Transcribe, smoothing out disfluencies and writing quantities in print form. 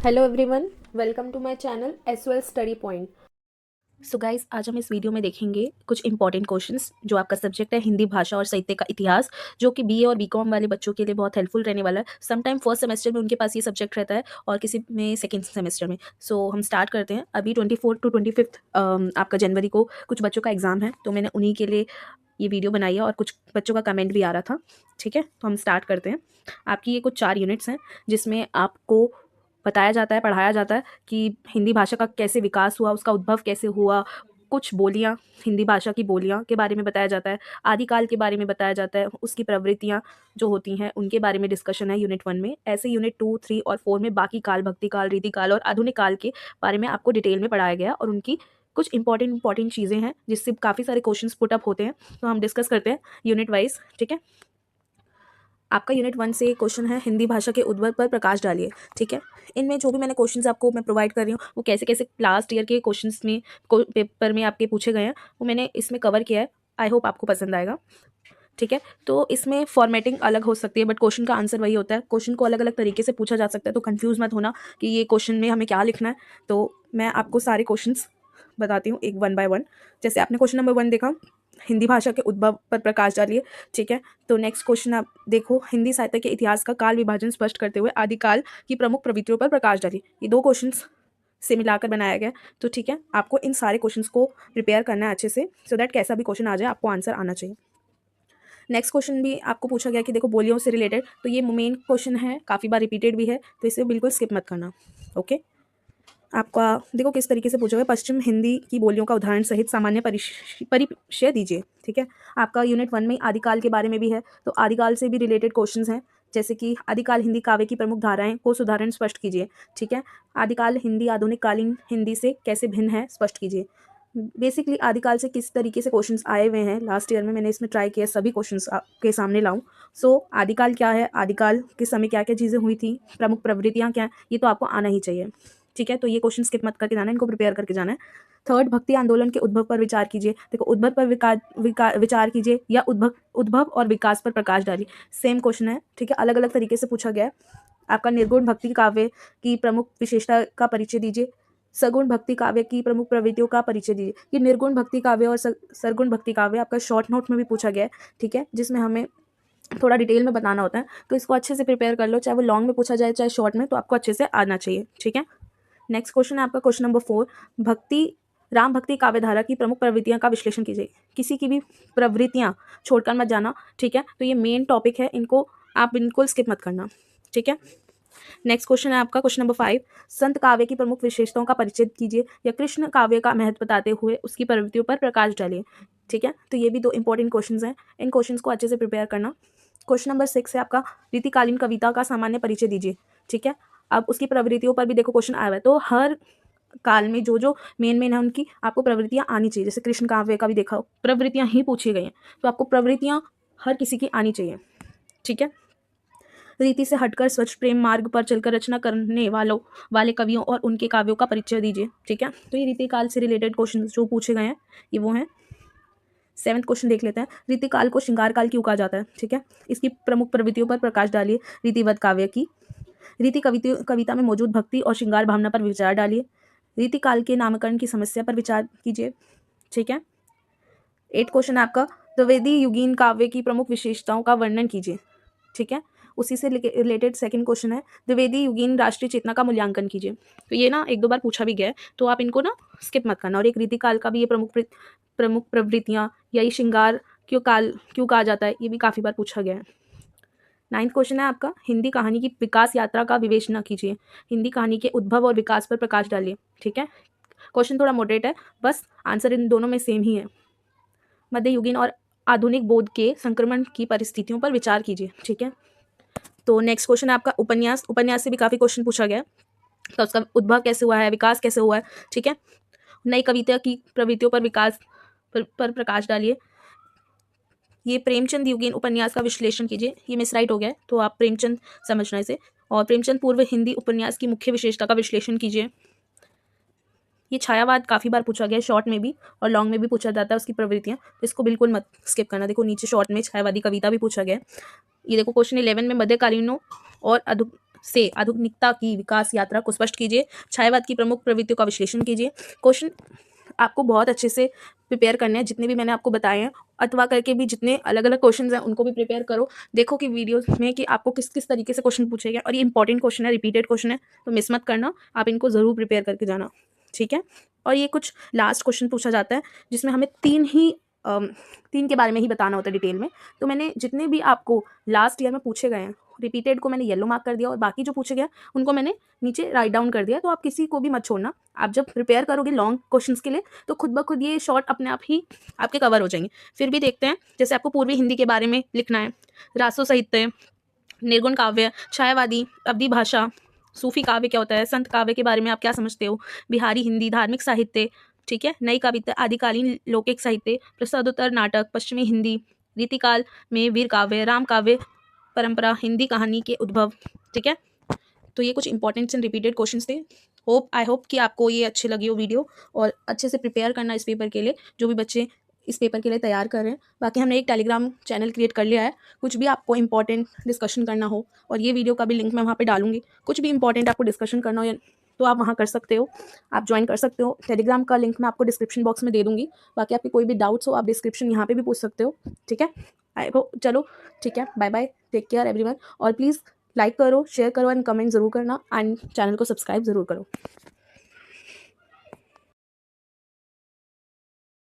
Hello everyone, welcome to my channel एसवेल study point. So guys, आज हम इस वीडियो में देखेंगे कुछ इंपॉर्टेंट क्वेश्चंस जो आपका सब्जेक्ट है हिंदी भाषा और साहित्य का इतिहास, जो कि बीए और बीकॉम वाले बच्चों के लिए बहुत हेल्पफुल रहने वाला है। सम टाइम फर्स्ट सेमेस्टर में उनके पास ये सब्जेक्ट रहता है और किसी में सेकेंड सेमेस्टर में। सो हम स्टार्ट करते हैं। अभी 24 टू 25 आपका जनवरी को कुछ बच्चों का एग्जाम है, तो मैंने उन्हीं के लिए ये वीडियो बनाई है और कुछ बच्चों का कमेंट भी आ रहा था। ठीक है, तो हम स्टार्ट करते हैं। आपकी ये कुछ 4 यूनिट्स हैं जिसमें आपको बताया जाता है, पढ़ाया जाता है कि हिंदी भाषा का कैसे विकास हुआ, उसका उद्भव कैसे हुआ। कुछ बोलियाँ, हिंदी भाषा की बोलियाँ के बारे में बताया जाता है, आदिकाल के बारे में बताया जाता है, उसकी प्रवृत्तियाँ जो होती हैं उनके बारे में डिस्कशन है यूनिट 1 में। ऐसे यूनिट 2, 3 और 4 में बाकी काल, भक्ति काल, रीति काल और आधुनिक काल के बारे में आपको डिटेल में पढ़ाया गया और उनकी कुछ इंपॉर्टेंट चीज़ें हैं जिससे काफ़ी सारे क्वेश्चंस पुट अप होते हैं। तो हम डिस्कस करते हैं यूनिट वाइज। ठीक है, आपका यूनिट 1 से क्वेश्चन है हिंदी भाषा के उद्भव पर प्रकाश डालिए। ठीक है, इनमें जो भी मैंने क्वेश्चंस आपको मैं प्रोवाइड कर रही हूँ वो कैसे कैसे लास्ट ईयर के क्वेश्चंस में पेपर में आपके पूछे गए हैं वो मैंने इसमें कवर किया है। आई होप आपको पसंद आएगा। ठीक है, तो इसमें फॉर्मेटिंग अलग हो सकती है बट क्वेश्चन का आंसर वही होता है। क्वेश्चन को अलग अलग तरीके से पूछा जा सकता है, तो कंफ्यूज मत होना कि ये क्वेश्चन में हमें क्या लिखना है। तो मैं आपको सारे क्वेश्चंस बताती हूँ एक वन बाय वन। जैसे आपने क्वेश्चन नंबर 1 देखा, हिंदी भाषा के उद्भव पर प्रकाश डालिए। ठीक है, तो नेक्स्ट क्वेश्चन आप देखो, हिंदी साहित्य के इतिहास का काल विभाजन स्पष्ट करते हुए आदिकाल की प्रमुख प्रवृत्तियों पर प्रकाश डालिए। ये 2 क्वेश्चंस से मिलाकर बनाया गया है। तो ठीक है, आपको इन सारे क्वेश्चंस को प्रिपेयर करना है अच्छे से, सो दैट कैसा भी क्वेश्चन आ जाए आपको आंसर आना चाहिए। नेक्स्ट क्वेश्चन भी आपको पूछा गया कि देखो बोलियों से रिलेटेड, तो ये मेन क्वेश्चन है, काफ़ी बार रिपीटेड भी है, तो इसे बिल्कुल स्किप मत करना। ओके, आपका देखो किस तरीके से पूछा गया, पश्चिम हिंदी की बोलियों का उदाहरण सहित सामान्य परिचय दीजिए। ठीक है, आपका यूनिट 1 में आदिकाल के बारे में भी है, तो आदिकाल से भी रिलेटेड क्वेश्चंस हैं, जैसे कि आदिकाल हिंदी काव्य की प्रमुख धाराएं को उदाहरण स्पष्ट कीजिए। ठीक है, आदिकाल हिंदी आधुनिक कालीन हिंदी से कैसे भिन्न है, स्पष्ट कीजिए। बेसिकली आदिकाल से किस तरीके से क्वेश्चंस आए हुए हैं लास्ट ईयर में, मैंने इसमें ट्राई किया सभी क्वेश्चंस आपके सामने लाऊं। सो आदिकाल क्या है, आदिकाल के समय क्या क्या चीज़ें हुई थी, प्रमुख प्रवृत्तियां क्या हैं, ये तो आपको आना ही चाहिए। ठीक है, तो ये क्वेश्चन स्किप मत करके जाना है, इनको प्रिपेयर करके जाना है। थर्ड, भक्ति आंदोलन के उद्भव पर विचार कीजिए। देखो उद्भव पर विचार कीजिए या उद्भव उद्भव और विकास पर प्रकाश डालिए, सेम क्वेश्चन है। ठीक है, अलग अलग तरीके से पूछा गया है। आपका निर्गुण भक्ति काव्य की प्रमुख विशेषता का परिचय दीजिए। सगुण भक्ति काव्य की प्रमुख प्रवृत्तियों का परिचय दीजिए। ये निर्गुण भक्ति काव्य और सरगुण भक्ति काव्य आपका शॉर्ट नोट में भी पूछा गया है। ठीक है, जिसमें हमें थोड़ा डिटेल में बताना होता है, तो इसको अच्छे से प्रिपेयर कर लो, चाहे वो लॉन्ग में पूछा जाए चाहे शॉर्ट में, तो आपको अच्छे से आना चाहिए। ठीक है, नेक्स्ट क्वेश्चन है आपका क्वेश्चन नंबर 4, भक्ति राम भक्ति काव्यधारा की प्रमुख प्रवृत्तियां का विश्लेषण कीजिए। किसी की भी प्रवृत्तियां छोड़कर मत जाना। ठीक है, तो ये मेन टॉपिक है, इनको आप बिल्कुल स्किप मत करना। ठीक है, नेक्स्ट क्वेश्चन है आपका क्वेश्चन नंबर 5, संत काव्य की प्रमुख विशेषताओं का परिचय कीजिए या कृष्ण काव्य का महत्व बताते हुए उसकी प्रवृत्तियों पर प्रकाश डालिए। ठीक है, तो ये भी 2 इंपॉर्टेंट क्वेश्चंस हैं, इन क्वेश्चंस को अच्छे से प्रिपेयर करना। क्वेश्चन नंबर 6 है आपका, रीतिकालीन कविता का सामान्य परिचय दीजिए। ठीक है, अब उसकी प्रवृत्तियों पर भी देखो क्वेश्चन आया हुआ है, तो हर काल में जो जो मेन है उनकी आपको प्रवृत्तियां आनी चाहिए। जैसे कृष्ण काव्य का भी देखा, प्रवृत्तियां ही पूछी गई हैं, तो आपको प्रवृत्तियां हर किसी की आनी चाहिए। ठीक है, रीति से हटकर स्वच्छ प्रेम मार्ग पर चलकर रचना करने वाले कवियों और उनके काव्यों का परिचय दीजिए। ठीक है, तो ये रीति काल से रिलेटेड क्वेश्चन जो पूछे गए हैं ये वो हैं। 7th क्वेश्चन देख लेते हैं, रीति काल को श्रृंगार काल क्यों कहा जाता है। ठीक है, इसकी प्रमुख प्रवृत्तियों पर प्रकाश डालिए। रीतिवत काव्य की रीति कविता में मौजूद भक्ति और श्रृंगार भावना पर विचार डालिए। रीति काल के नामकरण की समस्या पर विचार कीजिए। ठीक है, 8th क्वेश्चन आपका, द्विवेदी युगीन काव्य की प्रमुख विशेषताओं का वर्णन कीजिए। ठीक है, उसी से रिलेटेड सेकंड क्वेश्चन है, द्विवेदी युगीन राष्ट्रीय चेतना का मूल्यांकन कीजिए। तो ये ना 1-2 बार पूछा भी गया है, तो आप इनको ना स्किप मत करना। और एक रीतिकाल का भी ये प्रमुख प्रवृत्तियां या ये श्रृंगार क्यों कहा जाता है, ये भी काफ़ी बार पूछा गया है। 9th क्वेश्चन है आपका, हिंदी कहानी की विकास यात्रा का विवेचना कीजिए। हिंदी कहानी के उद्भव और विकास पर प्रकाश डालिए। ठीक है, क्वेश्चन थोड़ा मॉडरेट है, बस आंसर इन दोनों में सेम ही है। मध्ययुगीन और आधुनिक बोध के संक्रमण की परिस्थितियों पर विचार कीजिए। ठीक है, तो नेक्स्ट क्वेश्चन है आपका, उपन्यास से भी काफ़ी क्वेश्चन पूछा गया है, तो उसका उद्भव कैसे हुआ है, विकास कैसे हुआ है। ठीक है, नई कविता की प्रवृत्तियों पर विकास पर प्रकाश डालिए। ये प्रेमचंद युगीन उपन्यास का विश्लेषण कीजिए। ये मिसराइट हो गया है, तो आप प्रेमचंद समझना इसे। और प्रेमचंद पूर्व हिंदी उपन्यास की मुख्य विशेषता का विश्लेषण कीजिए। ये छायावाद काफ़ी बार पूछा गया है, शॉर्ट में भी और लॉन्ग में भी पूछा जाता है उसकी प्रवृत्तियाँ, तो इसको बिल्कुल मत स्किप करना। देखो नीचे शॉर्ट में छायावादी कविता भी पूछा गया है। ये देखो क्वेश्चन 11 में मध्यकालीनों और से आधुनिकता की विकास यात्रा को स्पष्ट कीजिए। छायावाद की प्रमुख प्रवृत्तियों का विश्लेषण कीजिए। क्वेश्चन आपको बहुत अच्छे से प्रिपेयर करने हैं, जितने भी मैंने आपको बताए हैं, अथवा करके भी जितने अलग अलग क्वेश्चंस हैं उनको भी प्रिपेयर करो। देखो कि वीडियोस में कि आपको किस किस तरीके से क्वेश्चन पूछे गए, और ये इंपॉर्टेंट क्वेश्चन है, रिपीटेड क्वेश्चन है, तो मिस मत करना, आप इनको ज़रूर प्रिपेयर करके जाना, ठीक है। और ये कुछ लास्ट क्वेश्चन पूछा जाता है जिसमें हमें तीन के बारे में ही बताना होता है डिटेल में। तो मैंने जितने भी आपको लास्ट ईयर में पूछे गए हैं, रिपीटेड को मैंने येलो मार्क कर दिया, और बाकी जो पूछे गए उनको मैंने नीचे राइट डाउन कर दिया। तो आप किसी को भी मत छोड़ना। आप जब प्रिपेयर करोगे लॉन्ग क्वेश्चंस के लिए तो खुद ब खुद ये शॉर्ट अपने आप ही आपके कवर हो जाएंगे। फिर भी देखते हैं, जैसे आपको पूर्वी हिंदी के बारे में लिखना है, रासो साहित्य, निर्गुण काव्य, छायावादी, अवधी भाषा, सूफी काव्य क्या होता है, संत काव्य के बारे में आप क्या समझते हो, बिहारी हिंदी, धार्मिक साहित्य, ठीक है, नई कविता, आदिकालीन लौकिक साहित्य, प्रसादोत्तर नाटक, पश्चिमी हिंदी, रीतिकाल में वीर काव्य, राम काव्य परंपरा, हिंदी कहानी के उद्भव, ठीक है। तो ये कुछ इंपॉर्टेंट एंड रिपीटेड क्वेश्चंस थे। आई होप कि आपको ये अच्छी लगी हो वीडियो, और अच्छे से प्रिपेयर करना इस पेपर के लिए, जो भी बच्चे इस पेपर के लिए तैयार कर रहे हैं। बाकी हमने एक टेलीग्राम चैनल क्रिएट कर लिया है, कुछ भी आपको इंपॉर्टेंट डिस्कशन करना हो, और ये वीडियो का भी लिंक मैं वहाँ पे डालूंगी, कुछ भी इंपॉर्टेंट आपको डिस्कशन करना हो तो आप वहाँ कर सकते हो, आप ज्वाइन कर सकते हो। टेलीग्राम का लिंक मैं आपको डिस्क्रिप्शन बॉक्स में दे दूँगी। बाकी आपके कोई भी डाउट्स हो आप डिस्क्रिप्शन यहाँ पे भी पूछ सकते हो, ठीक है। आई होप, चलो ठीक है, bye bye, take care everyone, और प्लीज़ लाइक करो, शेयर करो एंड कमेंट ज़रूर करना, एंड चैनल को सब्सक्राइब ज़रूर करो।